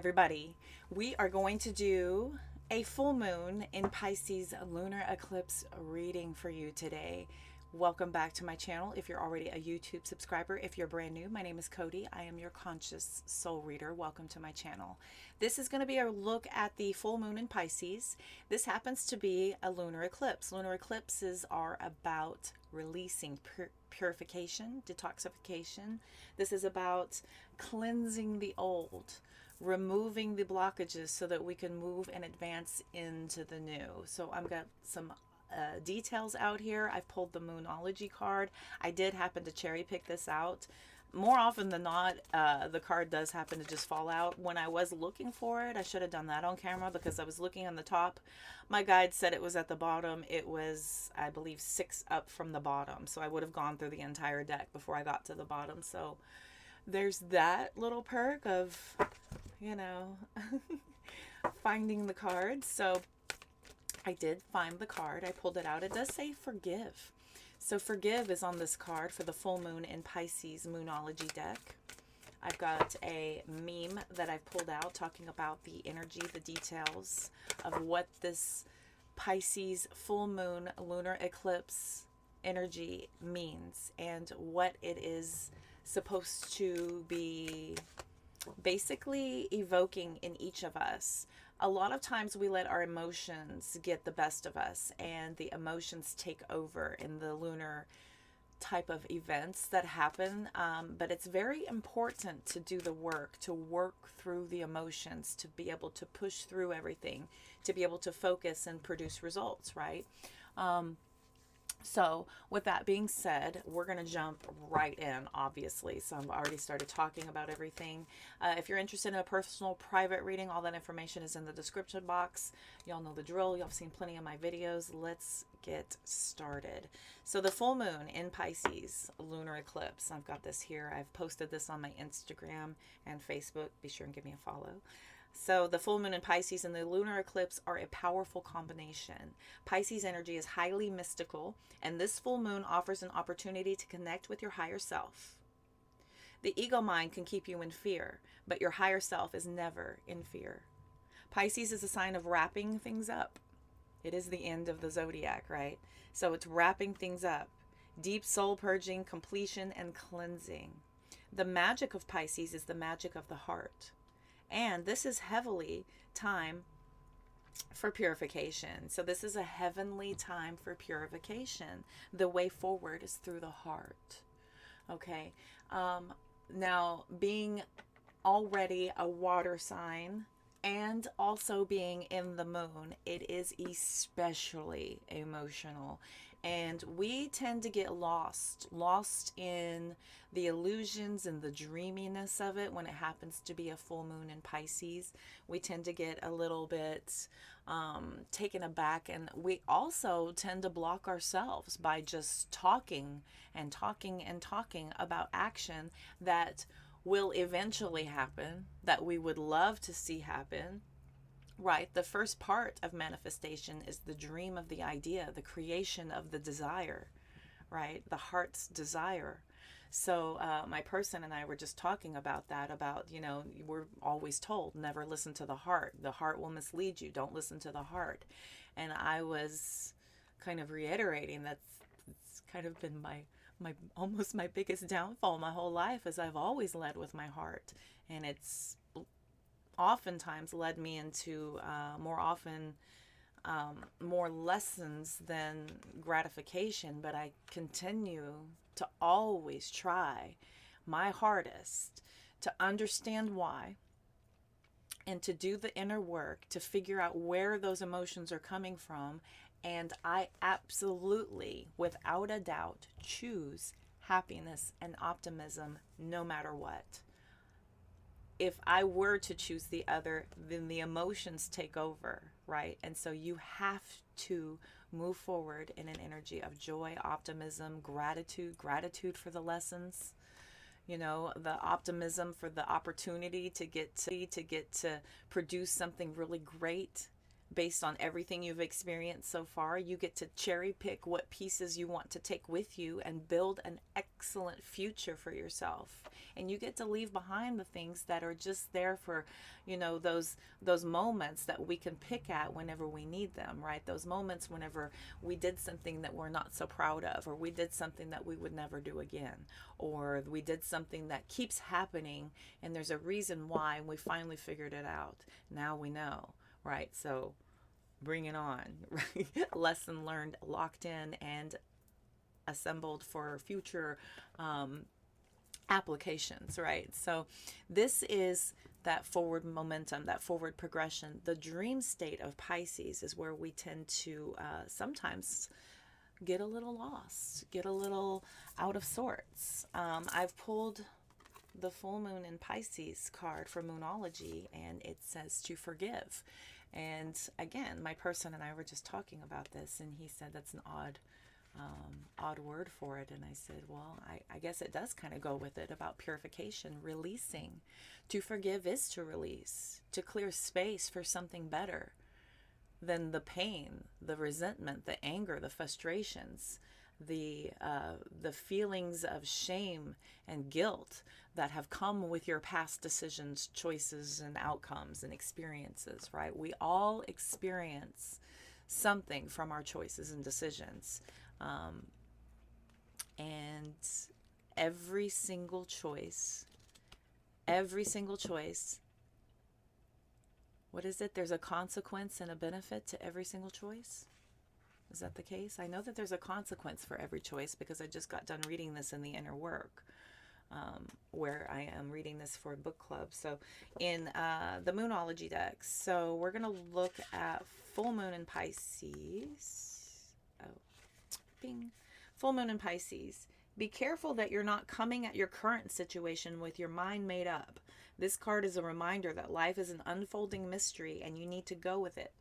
everybody. We are going to do a full moon in Pisces lunar eclipse reading for you today. Welcome back to my channel. If you're already a YouTube subscriber, if you're brand new, my name is Cody. I am your conscious soul reader. Welcome to my channel. This is going to be a look at the full moon in Pisces. This happens to be a lunar eclipse. Lunar eclipses are about releasing, purification, detoxification. This is about cleansing the old, removing the blockages so that we can move and advance into the new. So I've got some details out here. I've pulled the Moonology card. I did happen to cherry pick this out. More often than not, the card does happen to just fall out. When I was looking for it, I should have done that on camera because I was looking on the top. My guide said it was at the bottom. It was, I believe, 6 up from the bottom. So I would have gone through the entire deck before I got to the bottom. So there's that little perk of, you know, finding the cards. So I did find the card. I pulled it out. It does say forgive. So forgive is on this card for the full moon in Pisces Moonology deck. I've got a meme that I've pulled out talking about the energy, the details of what this Pisces full moon lunar eclipse energy means and what it is supposed to be basically evoking in each of us. A lot of times we let our emotions get the best of us and the emotions take over in the lunar type of events that happen. But it's very important to do the work, to work through the emotions, to be able to push through everything, to be able to focus and produce results, right? So with that being said, we're going to jump right in, obviously. So I've already started talking about everything. If you're interested in a personal private reading, all that information is in the description box. Y'all know the drill. Y'all have seen plenty of my videos. Let's get started. So the full moon in Pisces, lunar eclipse. I've got this here. I've posted this on my Instagram and Facebook. Be sure and give me a follow. So the full moon in Pisces and the lunar eclipse are a powerful combination. Pisces energy is highly mystical, and this full moon offers an opportunity to connect with your higher self. The ego mind can keep you in fear, but your higher self is never in fear. Pisces is a sign of wrapping things up. It is the end of the zodiac, right? So it's wrapping things up. Deep soul purging, completion, and cleansing. The magic of Pisces is the magic of the heart. And this is heavily time for purification. So this is a heavenly time for purification. The way forward is through the heart. Okay. Now, being already a water sign and also being in the moon, it is especially emotional. And we tend to get lost in the illusions and the dreaminess of it when it happens to be a full moon in Pisces. We tend to get a little bit taken aback, and we also tend to block ourselves by just talking and talking and talking about action that will eventually happen, that we would love to see happen, right? The first part of manifestation is the dream of the idea, the creation of the desire, right? The heart's desire. So my person and I were just talking about that, about, you know, we're always told, never listen to the heart. The heart will mislead you. Don't listen to the heart. And I was kind of reiterating that's kind of been my almost my biggest downfall my whole life, is I've always led with my heart, and it's oftentimes led me into more lessons than gratification. But I continue to always try my hardest to understand why and to do the inner work to figure out where those emotions are coming from. And I absolutely, without a doubt, choose happiness and optimism no matter what. If I were to choose the other, then the emotions take over, right? And so you have to move forward in an energy of joy, optimism, gratitude for the lessons, you know, the optimism for the opportunity to get to produce something really great based on everything you've experienced so far. You get to cherry pick what pieces you want to take with you and build an excellent future for yourself. And you get to leave behind the things that are just there for, you know, those moments that we can pick at whenever we need them, right? Those moments whenever we did something that we're not so proud of, or we did something that we would never do again, or we did something that keeps happening and there's a reason why, and we finally figured it out. Now we know, right? So bring it on, right? Lesson learned, locked in, and assembled for future applications, right? So this is that forward momentum, that forward progression. The dream state of Pisces is where we tend to sometimes get a little lost, get a little out of sorts. I've pulled the full moon in Pisces card for Moonology, and it says to forgive. And again, my person and I were just talking about this, and he said that's an odd word for it. And I said, well, I guess it does kind of go with it about purification, releasing. To forgive is to release, to clear space for something better than the pain, the resentment, the anger, the frustrations, the feelings of shame and guilt that have come with your past decisions, choices, and outcomes and experiences, right? We all experience something from our choices and decisions. And every single choice, what is it? There's a consequence and a benefit to every single choice. Is that the case? I know that there's a consequence for every choice because I just got done reading this in the inner work, where I am reading this for a book club. So in the Moonology decks, so we're going to look at full moon in Pisces. Oh, bing. Full moon in Pisces. Be careful that you're not coming at your current situation with your mind made up. This card is a reminder that life is an unfolding mystery and you need to go with it.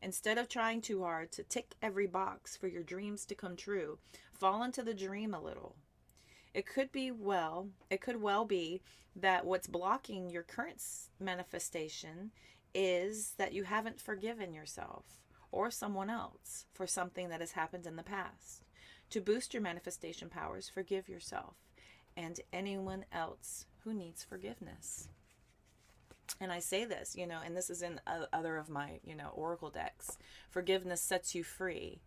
Instead of trying too hard to tick every box for your dreams to come true, fall into the dream a little. It could well be that what's blocking your current manifestation is that you haven't forgiven yourself or someone else for something that has happened in the past. To boost your manifestation powers, forgive yourself and anyone else who needs forgiveness. And I say this, and this is in other of my, oracle decks. Forgiveness sets you free.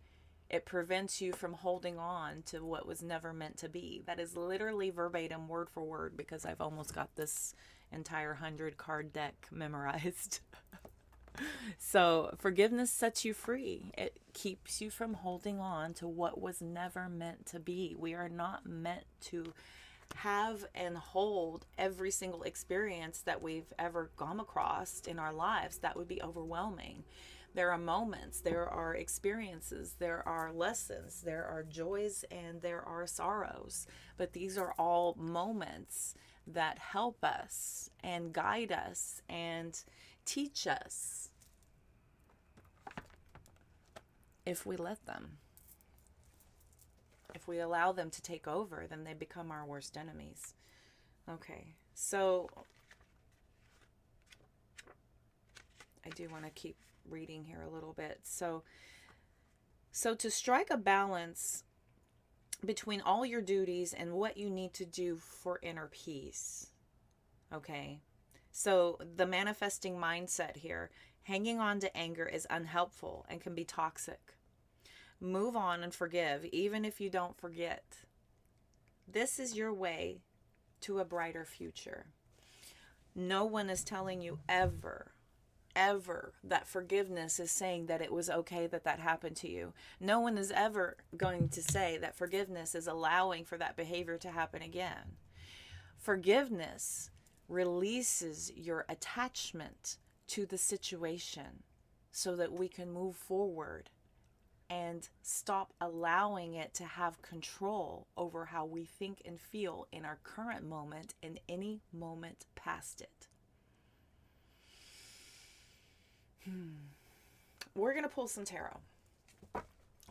It prevents you from holding on to what was never meant to be. That is literally verbatim, word for word, because I've almost got this entire 100 card deck memorized. So forgiveness sets you free. It keeps you from holding on to what was never meant to be. We are not meant to have and hold every single experience that we've ever come across in our lives. That would be overwhelming. There are moments, there are experiences, there are lessons, there are joys, and there are sorrows. But these are all moments that help us and guide us and teach us if we let them. If we allow them to take over, then they become our worst enemies. Okay, so I do want to keep reading here a little bit. So to strike a balance between all your duties and what you need to do for inner peace. Okay, so the manifesting mindset here, hanging on to anger is unhelpful and can be toxic. Move on and forgive, even if you don't forget. This is your way to a brighter future. No one is telling you ever that forgiveness is saying that it was okay that happened to you. No one is ever going to say that forgiveness is allowing for that behavior to happen again. Forgiveness releases your attachment to the situation so that we can move forward and stop allowing it to have control over how we think and feel in our current moment and any moment past it. We're going to pull some tarot.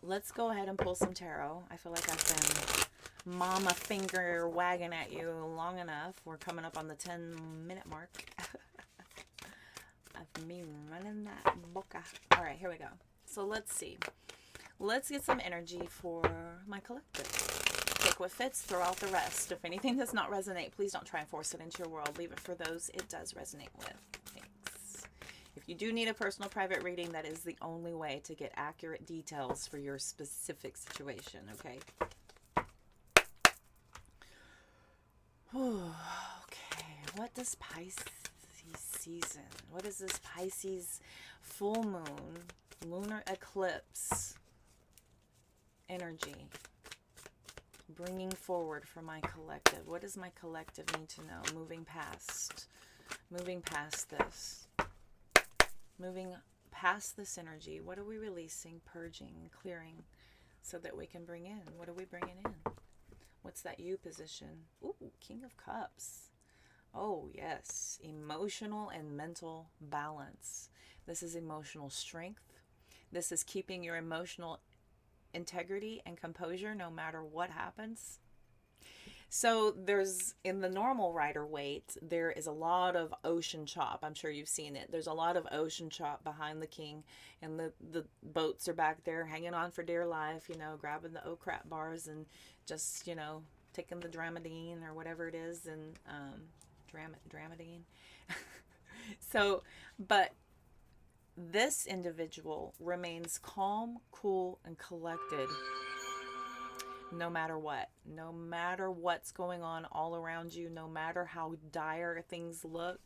Let's go ahead and pull some tarot. I feel like I've been mama finger wagging at you long enough. We're coming up on the 10-minute mark. I've Me running that boca. All right, here we go. So let's see. Let's get some energy for my collective. Take what fits, throw out the rest. If anything does not resonate, please don't try and force it into your world. Leave it for those it does resonate with. Thanks. If you do need a personal private reading, that is the only way to get accurate details for your specific situation, okay? Okay, what does Pisces season? What is this Pisces full moon, lunar eclipse energy bringing forward for my collective? What does my collective need to know? Moving past this. Moving past this energy. What are we releasing, purging, clearing so that we can bring in? What are we bringing in? What's that you position? Ooh, King of Cups. Oh, yes. Emotional and mental balance. This is emotional strength. This is keeping your emotional integrity and composure no matter what happens. So there's, in the normal rider Waite, there is a lot of ocean chop. I'm sure you've seen it. There's a lot of ocean chop behind the king, and the boats are back there hanging on for dear life, you know, grabbing the oh crap bars and just, you know, taking the dramadine or whatever it is, and dramadine. So, but this individual remains calm, cool, and collected no matter what. No matter what's going on all around you, no matter how dire things look,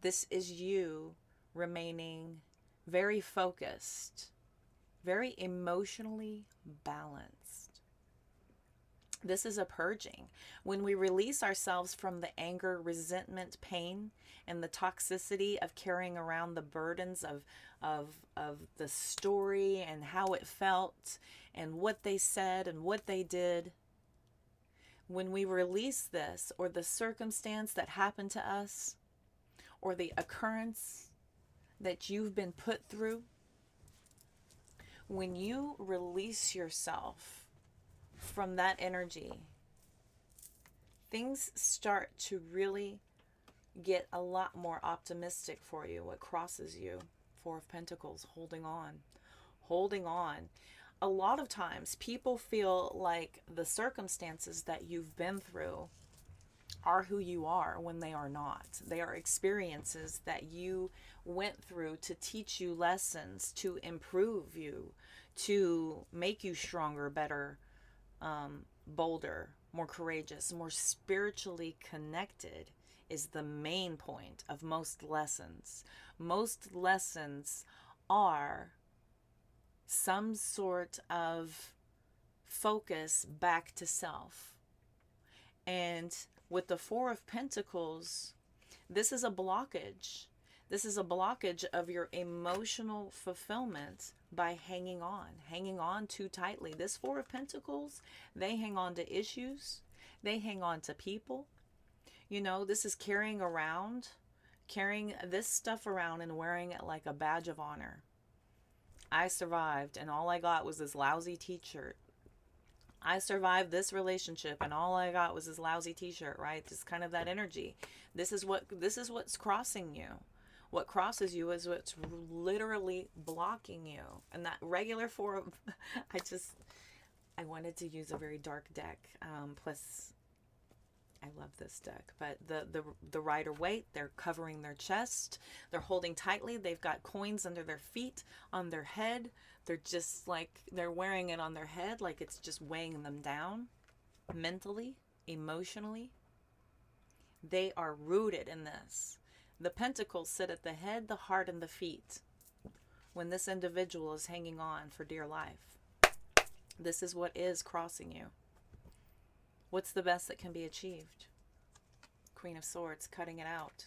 this is you remaining very focused, very emotionally balanced. This is a purging. When we release ourselves from the anger, resentment, pain, and the toxicity of carrying around the burdens of the story and how it felt and what they said and what they did. When we release this, or the circumstance that happened to us, or the occurrence that you've been put through, when you release yourself from that energy, things start to really get a lot more optimistic for you. What crosses you? Four of Pentacles, holding on. Holding on. A lot of times people feel like the circumstances that you've been through are who you are when they are not. They are experiences that you went through to teach you lessons, to improve you, to make you stronger, better, bolder, more courageous, more spiritually connected is the main point of most lessons. Most lessons are some sort of focus back to self. And with the Four of Pentacles, this is a blockage. This is a blockage of your emotional fulfillment by hanging on too tightly. This Four of Pentacles, they hang on to issues. They hang on to people. You know, this is carrying this stuff around and wearing it like a badge of honor. I survived and all I got was this lousy t-shirt. I survived this relationship and all I got was this lousy t-shirt, right? Just kind of that energy. This is what's crossing you. What crosses you is what's literally blocking you. And that regular form, I wanted to use a very dark deck. Plus, I love this deck. But the Rider Waite, they're covering their chest. They're holding tightly. They've got coins under their feet, on their head. They're just like, they're wearing it on their head like it's just weighing them down. Mentally, emotionally. They are rooted in this. The pentacles sit at the head, the heart, and the feet when this individual is hanging on for dear life. This is what is crossing you. What's the best that can be achieved? Queen of Swords, cutting it out.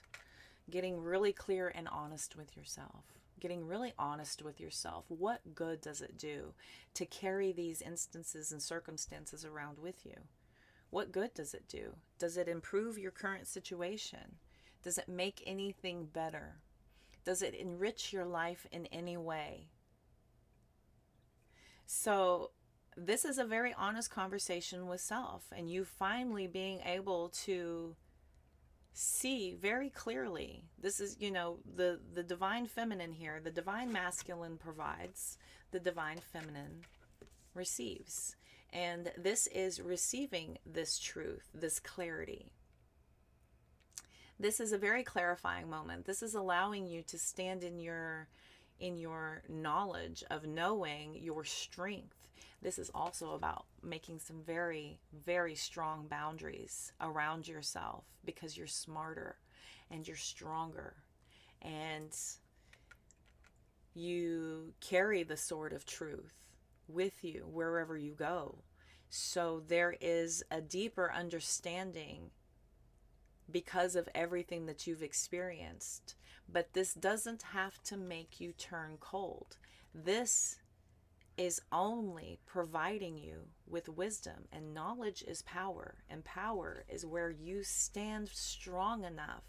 Getting really clear and honest with yourself. Getting really honest with yourself. What good does it do to carry these instances and circumstances around with you? What good does it do? Does it improve your current situation? Does it make anything better? Does it enrich your life in any way? So this is a very honest conversation with self, and you finally being able to see very clearly. This is, the divine feminine here. The divine masculine provides, the divine feminine receives. And this is receiving this truth, this clarity. This is a very clarifying moment. This is allowing you to stand in your knowledge of knowing your strength. This is also about making some very, very strong boundaries around yourself, because you're smarter and you're stronger and you carry the sword of truth with you wherever you go. So there is a deeper understanding because of everything that you've experienced. But this doesn't have to make you turn cold. This is only providing you with wisdom, and knowledge is power, and power is where you stand strong enough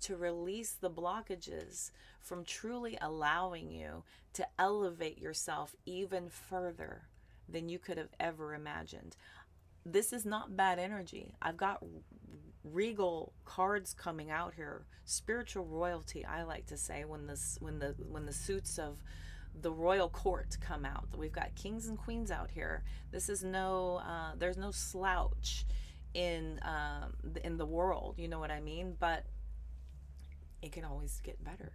to release the blockages from truly allowing you to elevate yourself even further than you could have ever imagined. This is not bad energy. I've got regal cards coming out here, spiritual royalty, I like to say, when the suits of the royal court come out. We've got kings and queens out here. This is there's no slouch in the world, you know what I mean? But it can always get better.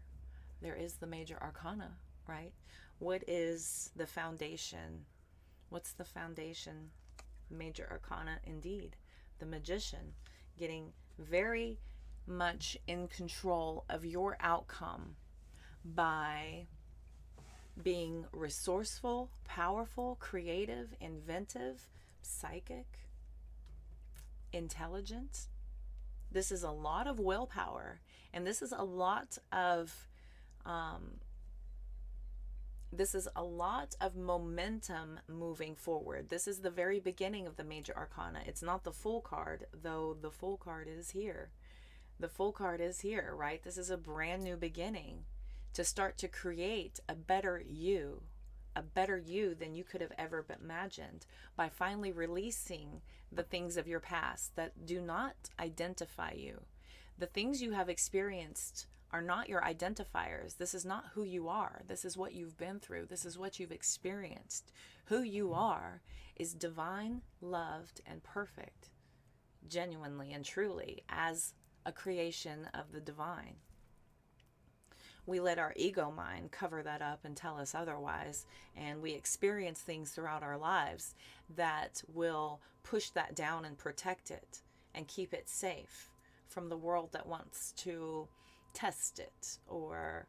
There is the major arcana, right? What is the foundation? What's the foundation? Major arcana, indeed. The magician, getting very much in control of your outcome by being resourceful, powerful, creative, inventive, psychic, intelligent. This is a lot of willpower, and this is a lot of momentum moving forward. This is the very beginning of the major arcana. It's not the full card, though the full card is here. The full card is here, right? This is a brand new beginning to start to create a better you than you could have ever imagined, by finally releasing the things of your past that do not identify you. The things you have experienced are not your identifiers. This is not who you are. This is what you've been through. This is what you've experienced. Who you are is divine, loved, and perfect, genuinely and truly, as a creation of the divine. We let our ego mind cover that up and tell us otherwise, and we experience things throughout our lives that will push that down and protect it and keep it safe from the world that wants to test it or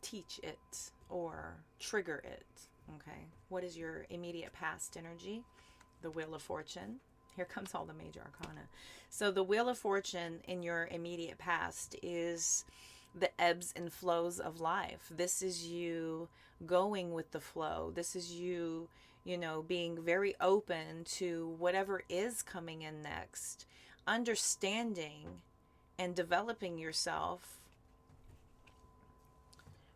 teach it or trigger it. Okay, what is your immediate past energy? The Wheel of Fortune. Here comes all the major arcana. So the Wheel of Fortune in your immediate past is the ebbs and flows of life. This is you going with the flow. This is you, being very open to whatever is coming in next, understanding and developing yourself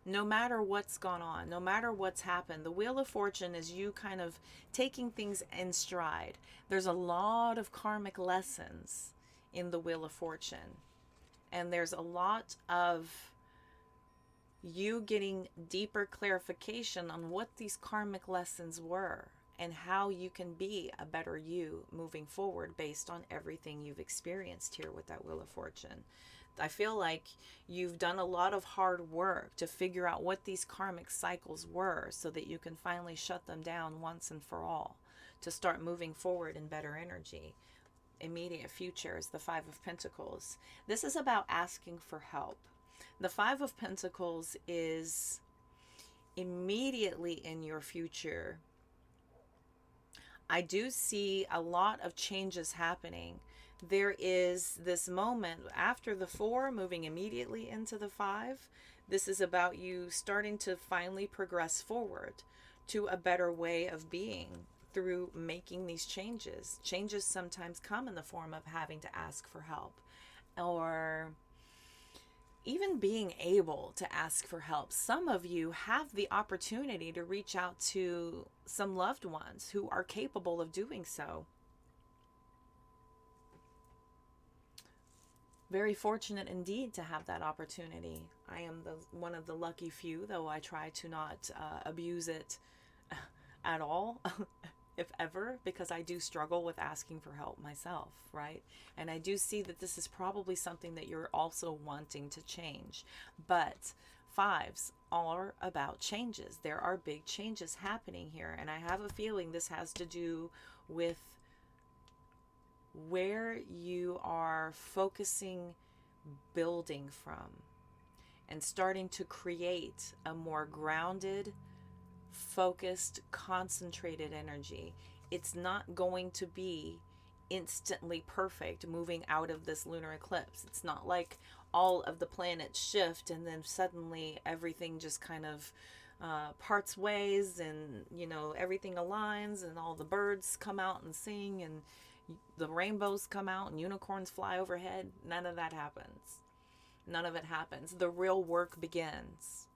no matter what's gone on, no matter what's happened. The Wheel of Fortune is you kind of taking things in stride. There's a lot of karmic lessons in the Wheel of Fortune. And there's a lot of you getting deeper clarification on what these karmic lessons were and how you can be a better you moving forward based on everything you've experienced here with that Wheel of Fortune. I feel like you've done a lot of hard work to figure out what these karmic cycles were so that you can finally shut them down once and for all, to start moving forward in better energy. Immediate future is the Five of Pentacles. This is about asking for help. The Five of Pentacles is immediately in your future. I do see a lot of changes happening. There is this moment after the 4 moving immediately into the 5. This is about you starting to finally progress forward to a better way of being through making these changes. Changes sometimes come in the form of having to ask for help, or even being able to ask for help. Some of you have the opportunity to reach out to some loved ones who are capable of doing so. Very fortunate indeed to have that opportunity. I am one of the lucky few, though I try to not abuse it at all, if ever, because I do struggle with asking for help myself, right? And I do see that this is probably something that you're also wanting to change. But fives are about changes. There are big changes happening here, and I have a feeling this has to do with where you are focusing, building from, and starting to create a more grounded, focused, concentrated energy. It's not going to be instantly perfect moving out of this lunar eclipse. It's not like all of the planets shift and then suddenly everything just kind of parts ways, and everything aligns and all the birds come out and sing and the rainbows come out and unicorns fly overhead. None of that happens. None of it happens. The real work begins.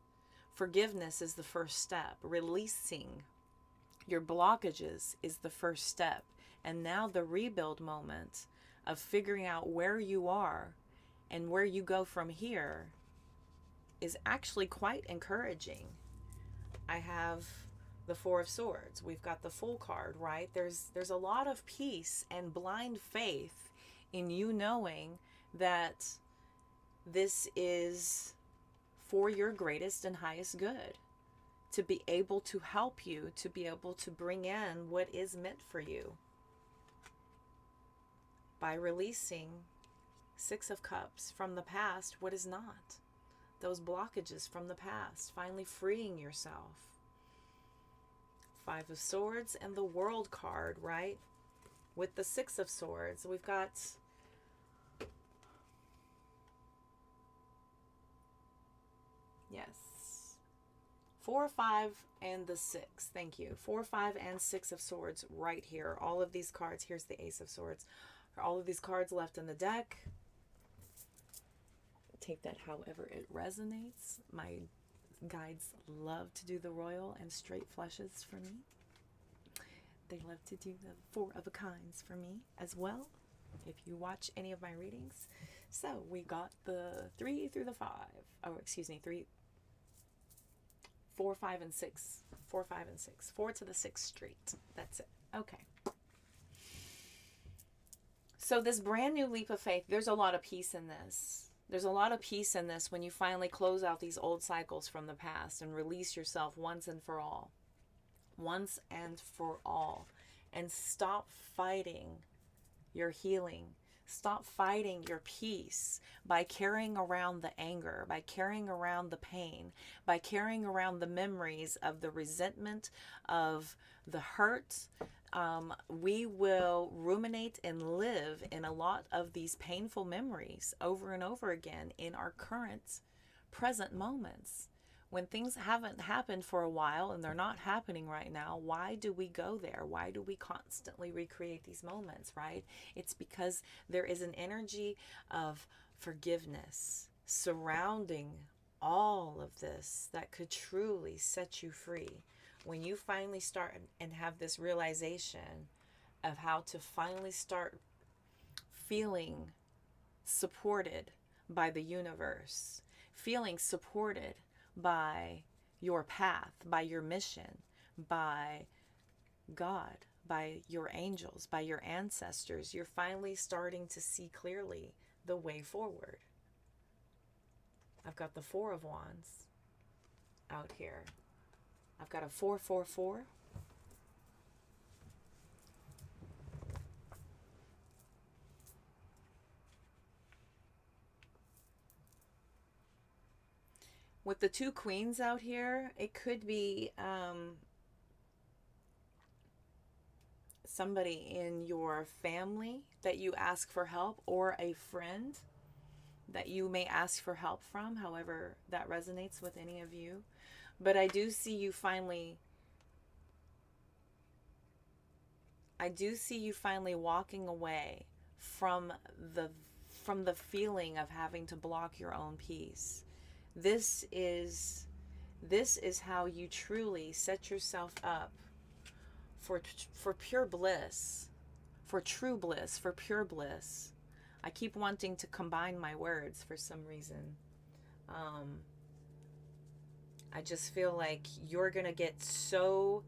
Forgiveness is the first step. Releasing your blockages is the first step. And now the rebuild moment of figuring out where you are and where you go from here is actually quite encouraging. I have the Four of Swords. We've got the Fool card, right? There's a lot of peace and blind faith in you knowing that this is for your greatest and highest good, to be able to help you, to be able to bring in what is meant for you. By releasing Six of Cups from the past, what is not. Those blockages from the past, finally freeing yourself. Five of Swords and the World card, right? With the Six of Swords, we've got yes, 4, 5, and the 6. Thank you. 4, 5, and 6 of Swords right here. All of these cards. Here's the Ace of Swords. All of these cards left in the deck. Take that however it resonates. My guides love to do the royal and straight flushes for me. They love to do the 4 of a kinds for me as well, if you watch any of my readings. So we got the 3 through the 5. Oh, excuse me, 3, 4, 5, and 6. 4, 5, and 6. 4 to the 6th street. That's it. Okay. So this brand new leap of faith, there's a lot of peace in this. There's a lot of peace in this when you finally close out these old cycles from the past and release yourself once and for all. Once and for all. And stop fighting your healing. Stop fighting your peace by carrying around the anger, by carrying around the pain, by carrying around the memories of the resentment, of the hurt. We will ruminate and live in a lot of these painful memories over and over again in our current present moments. When things haven't happened for a while and they're not happening right now, why do we go there? Why do we constantly recreate these moments, right? It's because there is an energy of forgiveness surrounding all of this that could truly set you free. When you finally start and have this realization of how to finally start feeling supported by the universe, feeling supported by your path, by your mission, by God, by your angels, by your ancestors, you're finally starting to see clearly the way forward. I've got the 4 of Wands out here. I've got a 4, 4, 4. With the 2 queens out here, it could be somebody in your family that you ask for help, or a friend that you may ask for help from, however that resonates with any of you. But I do see you finally walking away from the feeling of having to block your own peace. This is how you truly set yourself up for pure bliss, for true bliss, for pure bliss. I keep wanting to combine my words for some reason. I just feel like you're going to get so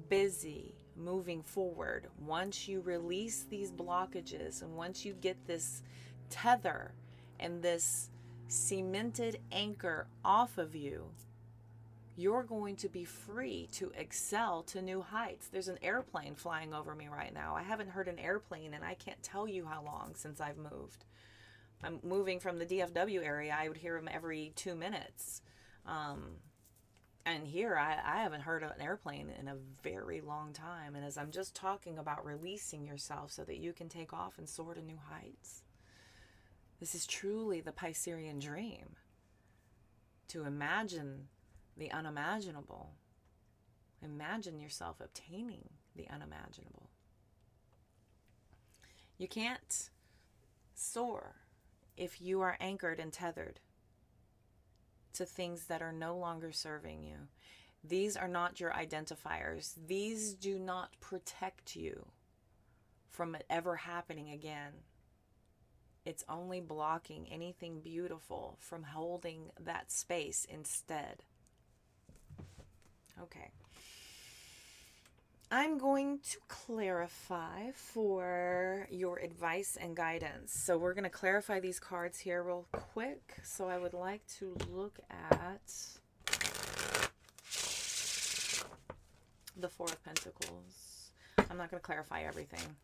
busy moving forward once you release these blockages, and once you get this tether and this cemented anchor off of you, you're going to be free to excel to new heights. There's an airplane flying over me right now. I haven't heard an airplane and I can't tell you how long since I've moved. I'm moving from the DFW area. I would hear them every 2 minutes. And here I haven't heard an airplane in a very long time. And as I'm just talking about releasing yourself so that you can take off and soar to new heights, this is truly the Piscean dream. To imagine the unimaginable. Imagine yourself obtaining the unimaginable. You can't soar if you are anchored and tethered to things that are no longer serving you. These are not your identifiers. These do not protect you from it ever happening again. It's only blocking anything beautiful from holding that space instead. Okay. I'm going to clarify for your advice and guidance. So we're going to clarify these cards here real quick. So I would like to look at the Four of Pentacles. I'm not going to clarify everything.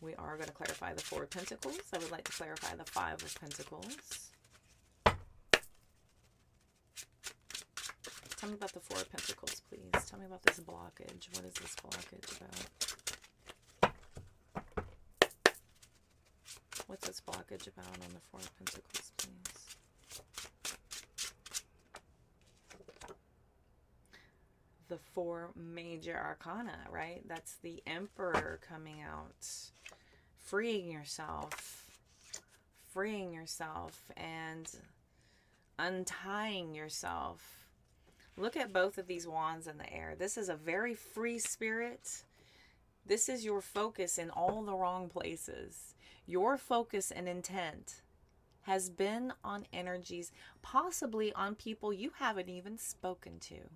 We are going to clarify the Four of Pentacles. I would like to clarify the Five of Pentacles. Tell me about the Four of Pentacles, please. Tell me about this blockage. What is this blockage about? What's this blockage about on the Four of Pentacles, please? The four major arcana, right? That's the Emperor coming out. Freeing yourself and untying yourself. Look at both of these wands in the air. This is a very free spirit. This is your focus in all the wrong places. Your focus and intent has been on energies, possibly on people you haven't even spoken to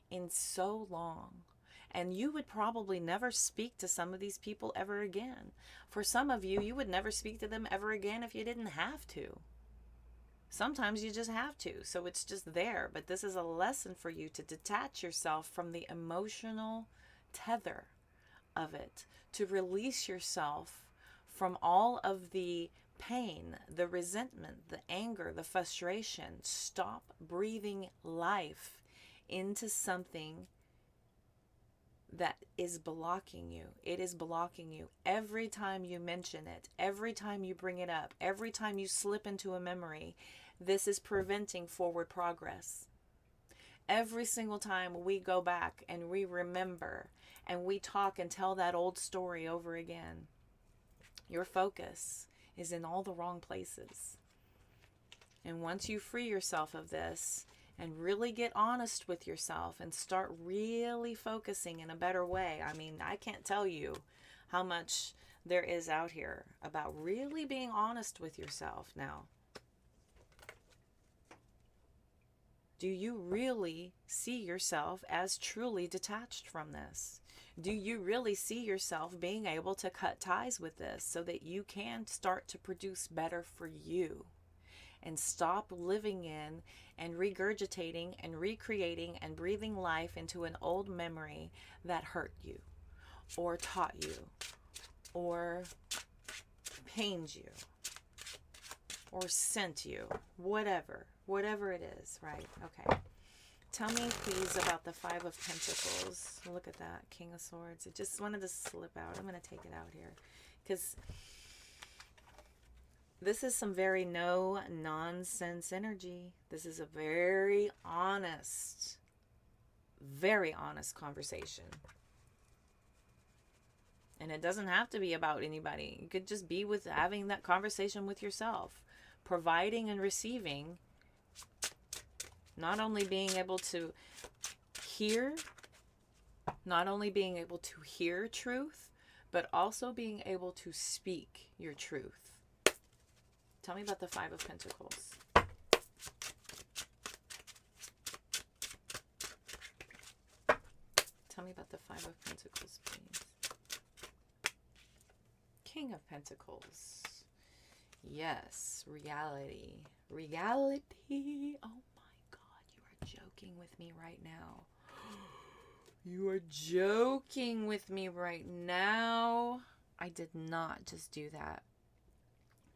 in so long. And you would probably never speak to some of these people ever again. For some of you, you would never speak to them ever again if you didn't have to. Sometimes you just have to, so it's just there. But this is a lesson for you to detach yourself from the emotional tether of it, to release yourself from all of the pain, the resentment, the anger, the frustration. Stop breathing life into something that is blocking you. It is blocking you every time you mention it, every time you bring it up, every time you slip into a memory. This is preventing forward progress. Every single time we go back and we remember and we talk and tell that old story over again, your focus is in all the wrong places. And once you free yourself of this and really get honest with yourself and start really focusing in a better way. I mean, I can't tell you how much there is out here about really being honest with yourself now. Do you really see yourself as truly detached from this? Do you really see yourself being able to cut ties with this so that you can start to produce better for you and stop living in and regurgitating and recreating and breathing life into an old memory that hurt you or taught you or pained you or sent you, whatever it is, right? Okay. Tell me, please, about the Five of Pentacles. Look at that, King of Swords. It just wanted to slip out. I'm going to take it out here because this is some very no-nonsense energy. This is a very honest conversation. And it doesn't have to be about anybody. You could just be with having that conversation with yourself. Providing and receiving. Not only being able to hear truth, but also being able to speak your truth. Tell me about the Five of Pentacles. Tell me about the Five of Pentacles, please. King of Pentacles. Yes, reality. Reality. Oh my God, you are joking with me right now. You are joking with me right now. I did not just do that.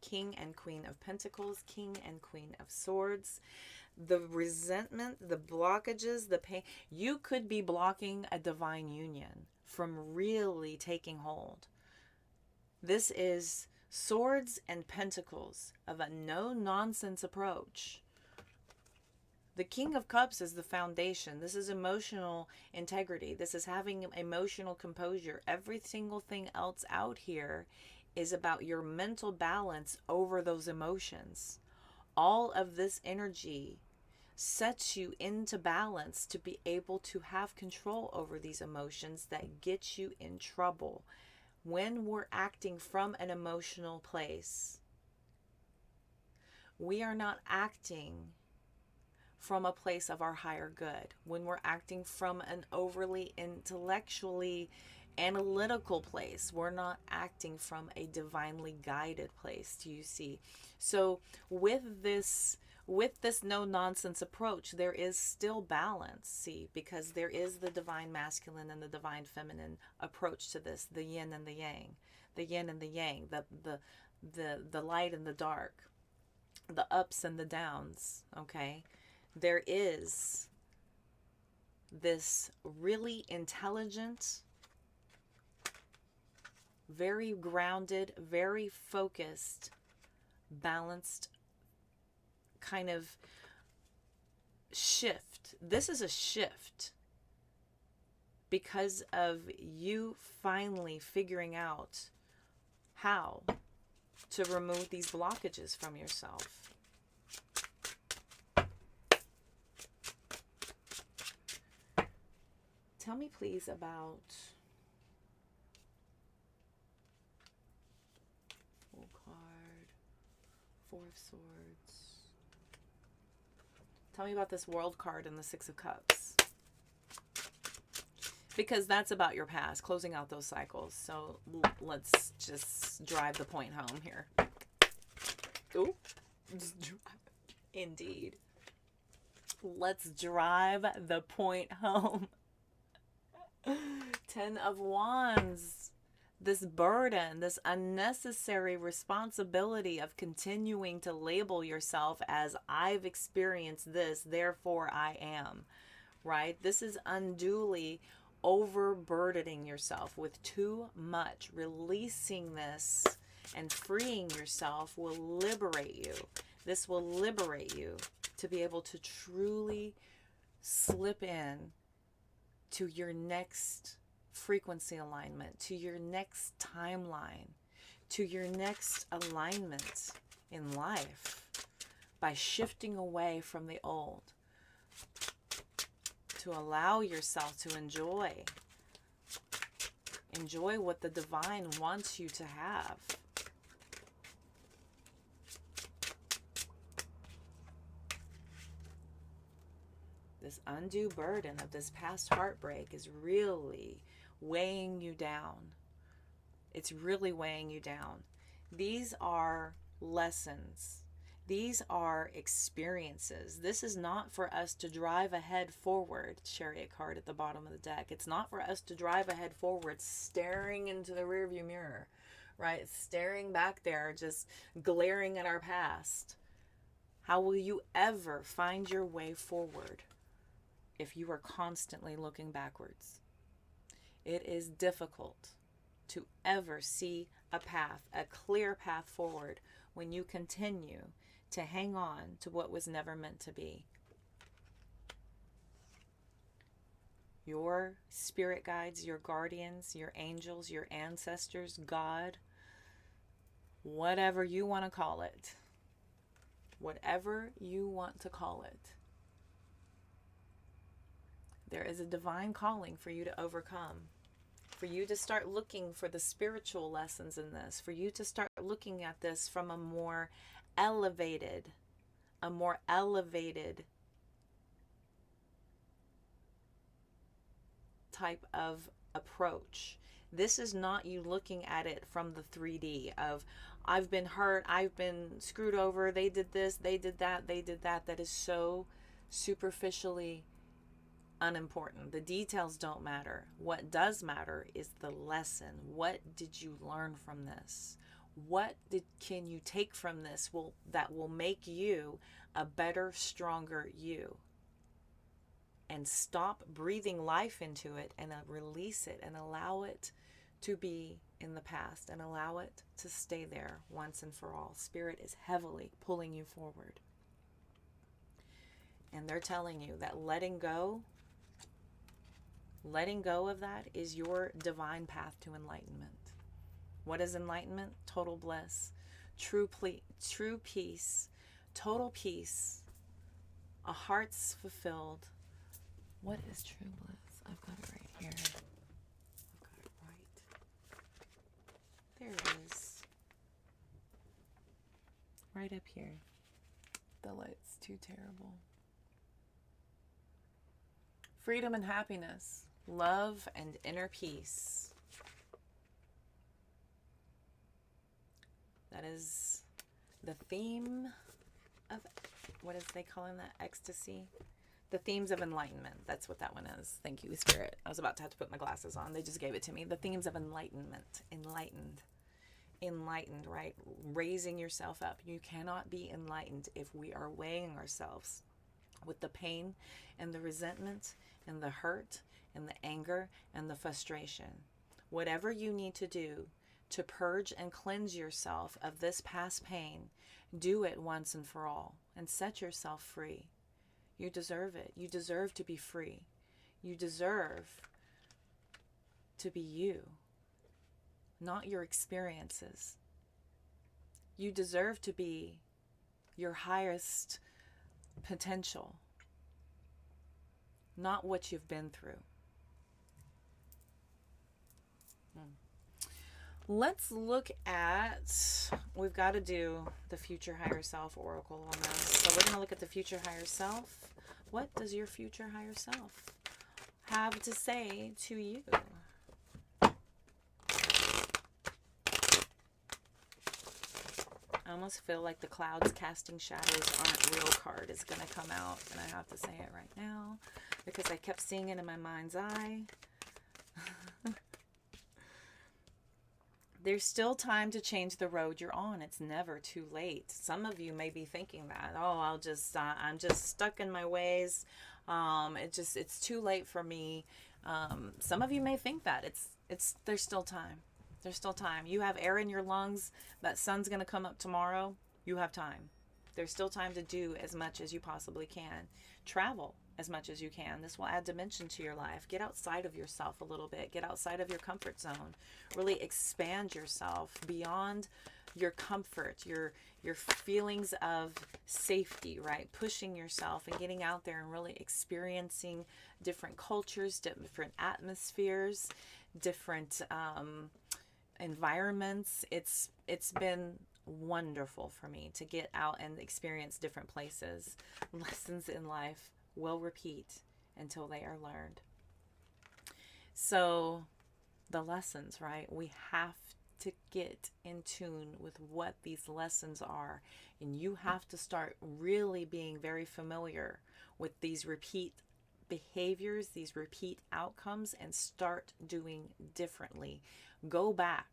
King and Queen of Pentacles, King and Queen of Swords. The resentment, the blockages, the pain. You could be blocking a divine union from really taking hold. This is Swords and Pentacles of a no-nonsense approach. The King of Cups is the foundation. This is emotional integrity. This is having emotional composure. Every single thing else out here is about your mental balance over those emotions. All of this energy sets you into balance to be able to have control over these emotions that get you in trouble. When we're acting from an emotional place, we are not acting from a place of our higher good. When we're acting from an overly intellectually analytical place, we're not acting from a divinely guided place. Do you see? So with this no-nonsense approach, there is still balance, see, because there is the divine masculine and the divine feminine approach to this, the yin and the yang, the yin and the yang, the light and the dark, the ups and the downs, okay? There is this really intelligent, very grounded, very focused, balanced kind of shift. This is a shift because of you finally figuring out how to remove these blockages from yourself. Tell me please about full card, Four of Swords. Tell me about this World card and the Six of Cups. Because that's about your past, closing out those cycles. So let's just drive the point home here. Ooh. Indeed. Let's drive the point home. 10 of Wands. This burden, this unnecessary responsibility of continuing to label yourself as I've experienced this, therefore I am, right? This is unduly overburdening yourself with too much. Releasing this and freeing yourself will liberate you. This will liberate you to be able to truly slip in to your next frequency alignment, to your next timeline, to your next alignment in life by shifting away from the old to allow yourself to enjoy what the divine wants you to have. This undue burden of this past heartbreak is really weighing you down. It's really weighing you down. These are lessons. These are experiences. This is not for us to drive ahead forward. Chariot card at the bottom of the deck. It's not for us to drive ahead forward, staring into the rearview mirror, right? Staring back there, just glaring at our past. How will you ever find your way forward if you are constantly looking backwards? It is difficult to ever see a path, a clear path forward, when you continue to hang on to what was never meant to be. Your spirit guides, your guardians, your angels, your ancestors, God, whatever you want to call it, whatever you want to call it, there is a divine calling for you to overcome, for you to start looking for the spiritual lessons in this, for you to start looking at this from a more elevated, a more elevated type of approach. This is not you looking at it from the 3D of, I've been hurt, I've been screwed over, they did this, they did that, they did that. That is so superficially unimportant. The details don't matter. What does matter is the lesson. What did you learn from this? Can you take from this that will make you a better, stronger you? And stop breathing life into it and release it and allow it to be in the past and allow it to stay there once and for all. Spirit is heavily pulling you forward. And they're telling you that letting go of that is your divine path to enlightenment. What is enlightenment? Total bliss, true peace, total peace, a heart's fulfilled. What is true bliss? I've got it right here. I've got it right. There it is. Right up here. The light's too terrible. Freedom and happiness. Love and inner peace. That is the theme of, what is they calling that? Ecstasy? The themes of enlightenment. That's what that one is. Thank you, Spirit. I was about to have to put my glasses on. They just gave it to me. The themes of enlightenment. Enlightened, right? Raising yourself up. You cannot be enlightened if we are weighing ourselves with the pain and the resentment and the hurt and the anger and the frustration. Whatever you need to do to purge and cleanse yourself of this past pain, do it once and for all and set yourself free. You deserve it. You deserve to be free. You deserve to be you, not your experiences. You deserve to be your highest potential, not what you've been through. Let's look at, we've got to do the future higher self oracle on this. So we're going to look at the future higher self. What does your future higher self have to say to you? I almost feel like the clouds casting shadows aren't real card is going to come out. And I have to say it right now because I kept seeing it in my mind's eye. There's still time to change the road you're on. It's never too late. Some of you may be thinking that, oh, I'm just stuck in my ways. It's too late for me. Some of you may think that there's still time. There's still time. You have air in your lungs. That sun's going to come up tomorrow. You have time. There's still time to do as much as you possibly can. Travel as much as you can. This will add dimension to your life. Get outside of yourself a little bit. Get outside of your comfort zone. Really expand yourself beyond your comfort, your feelings of safety, right? Pushing yourself and getting out there and really experiencing different cultures, different atmospheres, different environments. It's been wonderful for me to get out and experience different places. Lessons in life will repeat until they are learned. So the lessons, right? We have to get in tune with what these lessons are. And you have to start really being very familiar with these repeat behaviors, these repeat outcomes, and start doing differently. Go back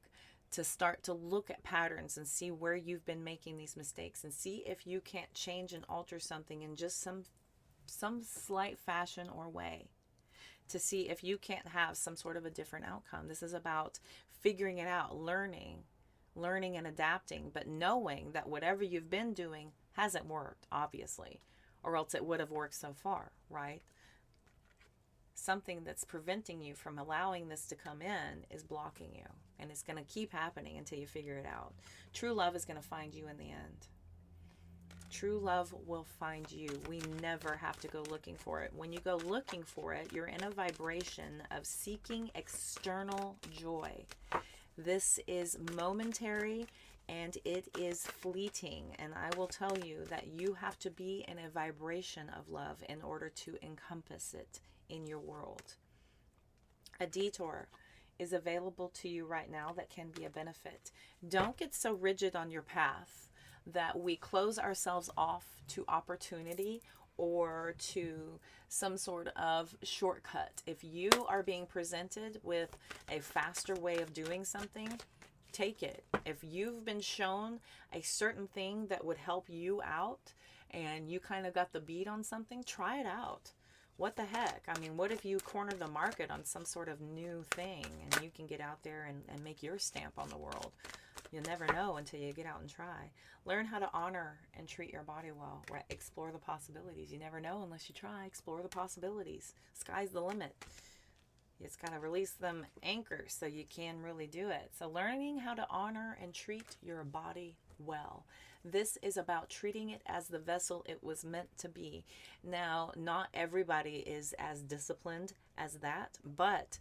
to start to look at patterns and see where you've been making these mistakes and see if you can't change and alter something in just some slight fashion or way to see if you can't have some sort of a different outcome. This is about figuring it out, learning and adapting, but knowing that whatever you've been doing hasn't worked, obviously, or else it would have worked so far, right? Something that's preventing you from allowing this to come in is blocking you, and it's going to keep happening until you figure it out. True love is going to find you in the end. True love will find you. We never have to go looking for it. When you go looking for it, you're in a vibration of seeking external joy. This is momentary and it is fleeting. And I will tell you that you have to be in a vibration of love in order to encompass it in your world. A detour is available to you right now that can be a benefit. Don't get so rigid on your path that we close ourselves off to opportunity or to some sort of shortcut. If you are being presented with a faster way of doing something, take it. If you've been shown a certain thing that would help you out and you kind of got the beat on something, try it out. What the heck? I mean, what if you corner the market on some sort of new thing and you can get out there and make your stamp on the world? You'll never know until you get out and try. Learn how to honor and treat your body well. Right? Explore the possibilities. You never know unless you try. Explore the possibilities. Sky's the limit. You just got to release them anchors so you can really do it. So learning how to honor and treat your body well. This is about treating it as the vessel it was meant to be. Now, not everybody is as disciplined as that, but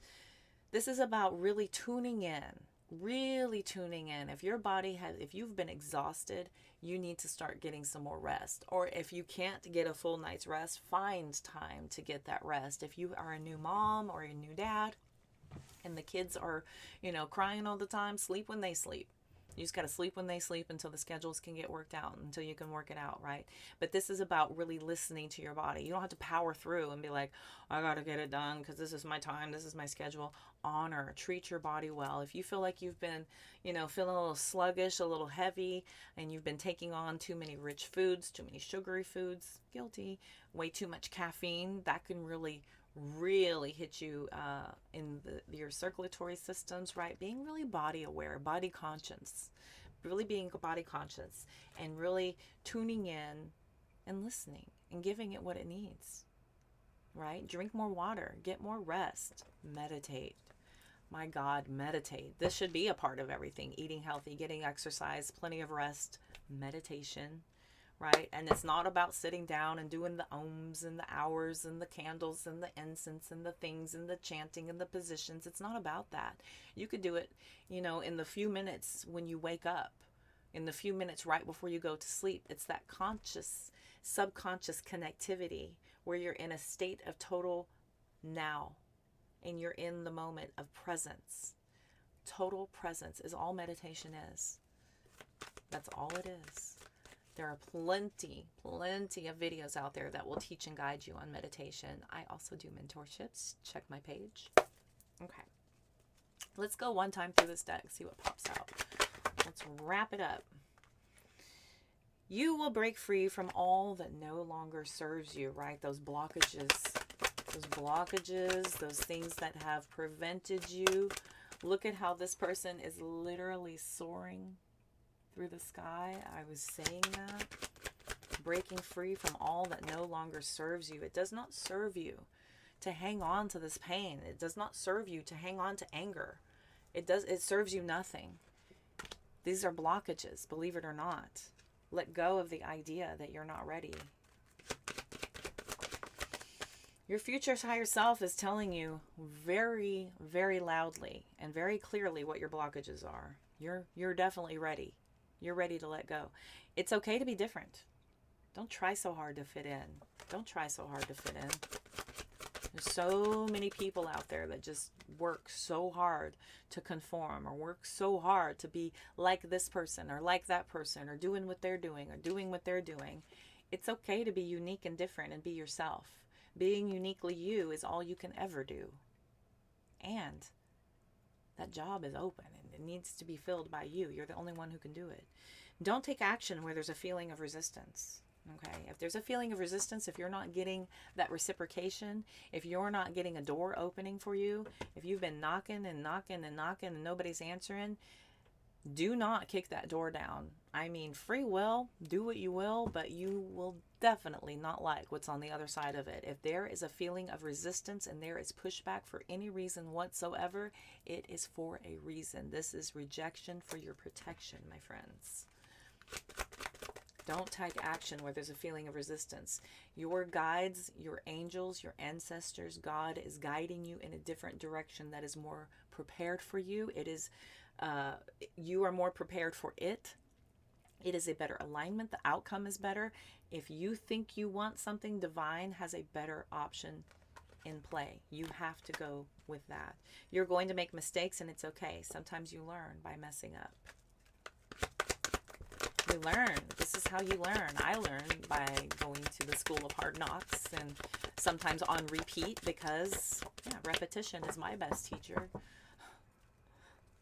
this is about really tuning in. Really tuning in. If your body has, if you've been exhausted, you need to start getting some more rest. Or if you can't get a full night's rest, find time to get that rest. If you are a new mom or a new dad and the kids are, crying all the time, sleep when they sleep. You just got to sleep when they sleep until the schedules can get worked out, until you can work it out, right? But this is about really listening to your body. You don't have to power through and be like, I got to get it done because this is my time, this is my schedule. Honor, treat your body well. If you feel like you've been, feeling a little sluggish, a little heavy, and you've been taking on too many rich foods, too many sugary foods, guilty, way too much caffeine, that can really hit you in your circulatory systems, right? Being really body aware, body conscious, really being body conscious and really tuning in and listening and giving it what it needs, right? Drink more water, get more rest, meditate. My God, meditate. This should be a part of everything. Eating healthy, getting exercise, plenty of rest, meditation, right? And it's not about sitting down and doing the ohms and the hours and the candles and the incense and the things and the chanting and the positions. It's not about that. You could do it, in the few minutes when you wake up, in the few minutes right before you go to sleep. It's that conscious, subconscious connectivity where you're in a state of total now and you're in the moment of presence. Total presence is all meditation is. That's all it is. There are plenty of videos out there that will teach and guide you on meditation. I also do mentorships. Check my page. Okay. Let's go one time through this deck, see what pops out. Let's wrap it up. You will break free from all that no longer serves you, right? Those blockages, those things that have prevented you. Look at how this person is literally soaring through the sky. I was saying that. Breaking free from all that no longer serves you. It does not serve you to hang on to this pain. It does not serve you to hang on to anger. It serves you nothing. These are blockages, believe it or not. Let go of the idea that you're not ready. Your future higher self is telling you very, very loudly and very clearly what your blockages are. You're definitely ready. You're ready to let go. It's okay to be different. Don't try so hard to fit in. Don't try so hard to fit in. There's so many people out there that just work so hard to conform or work so hard to be like this person or like that person or doing what they're doing or doing what they're doing. It's okay to be unique and different and be yourself. Being uniquely you is all you can ever do. And that job is open and it needs to be filled by you. You're the only one who can do it. Don't take action where there's a feeling of resistance. Okay, if there's a feeling of resistance, if you're not getting that reciprocation, if you're not getting a door opening for you, if you've been knocking and knocking and knocking and nobody's answering, do not kick that door down. I mean, free will, do what you will, but you will definitely not like what's on the other side of it. If there is a feeling of resistance and there is pushback for any reason whatsoever, it is for a reason. This is rejection for your protection, my friends. Don't take action where there's a feeling of resistance. Your guides, your angels, your ancestors, God is guiding you in a different direction that is more prepared for you. It is you are more prepared for it. It is a better alignment. The outcome is better. If you think you want something, divine has a better option in play. You have to go with that. You're going to make mistakes, and it's okay. Sometimes you learn by messing up. You learn. This is how you learn. I learned by going to the school of hard knocks, and sometimes on repeat, because repetition is my best teacher.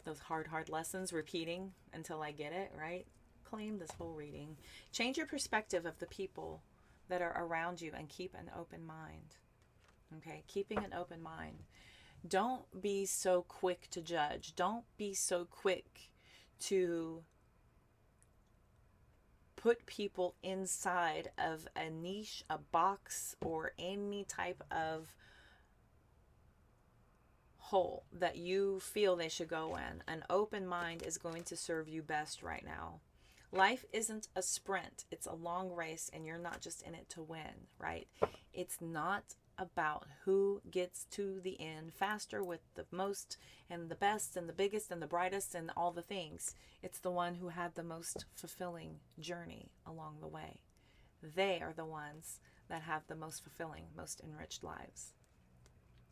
Those hard lessons, repeating until I get it, right? Claim this whole reading. Change your perspective of the people that are around you and keep an open mind. Okay, keeping an open mind. Don't be so quick to judge. Don't be so quick to put people inside of a niche, a box, or any type of hole that you feel they should go in. An open mind is going to serve you best right now. Life isn't a sprint. It's a long race, and you're not just in it to win, right? It's not about who gets to the end faster with the most and the best and the biggest and the brightest and all the things. It's the one who had the most fulfilling journey along the way. They are the ones that have the most fulfilling, most enriched lives.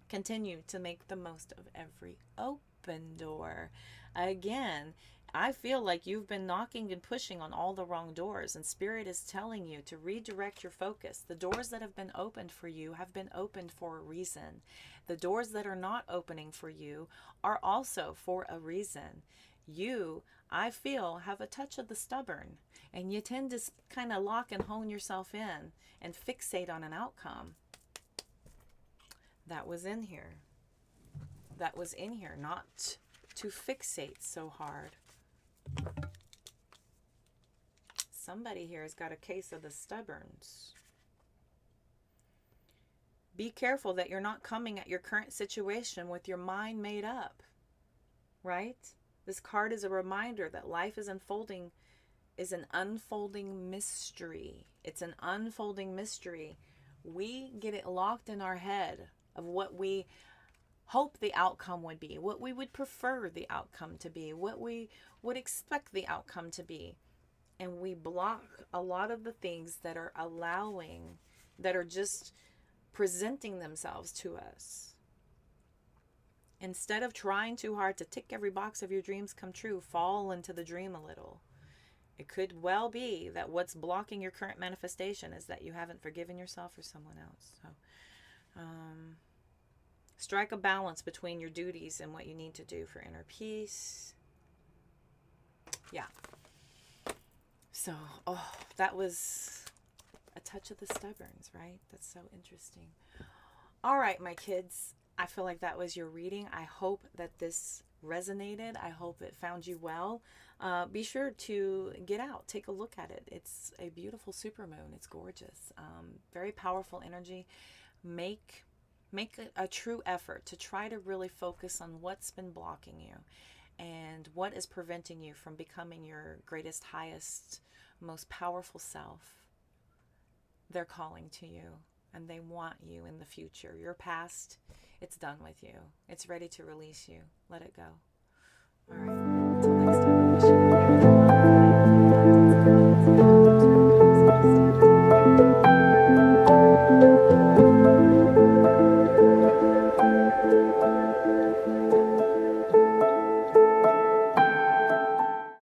Continue to make the most of every open door. Again, I feel like you've been knocking and pushing on all the wrong doors, and Spirit is telling you to redirect your focus. The doors that have been opened for you have been opened for a reason. The doors that are not opening for you are also for a reason. You, I feel, have a touch of the stubborn, and you tend to kind of lock and hone yourself in and fixate on an outcome. That was in here. That was in here, not to fixate so hard. Somebody here has got a case of the stubborns. Be careful that you're not coming at your current situation with your mind made up, right? This card is a reminder that life is unfolding, is an unfolding mystery. It's an unfolding mystery. We get it locked in our head of what we hope the outcome would be, what we would prefer the outcome to be, what we would expect the outcome to be. And we block a lot of the things that are allowing, that are just presenting themselves to us. Instead of trying too hard to tick every box of your dreams come true, fall into the dream a little. It could well be that what's blocking your current manifestation is that you haven't forgiven yourself or someone else. So, strike a balance between your duties and what you need to do for inner peace. Yeah. So, that was a touch of the stubborns, right? That's so interesting. All right, my kids, I feel like that was your reading. I hope that this resonated. I hope it found you well. Be sure to get out, take a look at it. It's a beautiful supermoon. It's gorgeous. Very powerful energy. Make a true effort to try to really focus on what's been blocking you and what is preventing you from becoming your greatest, highest, most powerful self. They're calling to you, and they want you in the future. Your past, it's done with you. It's ready to release you. Let it go. All right.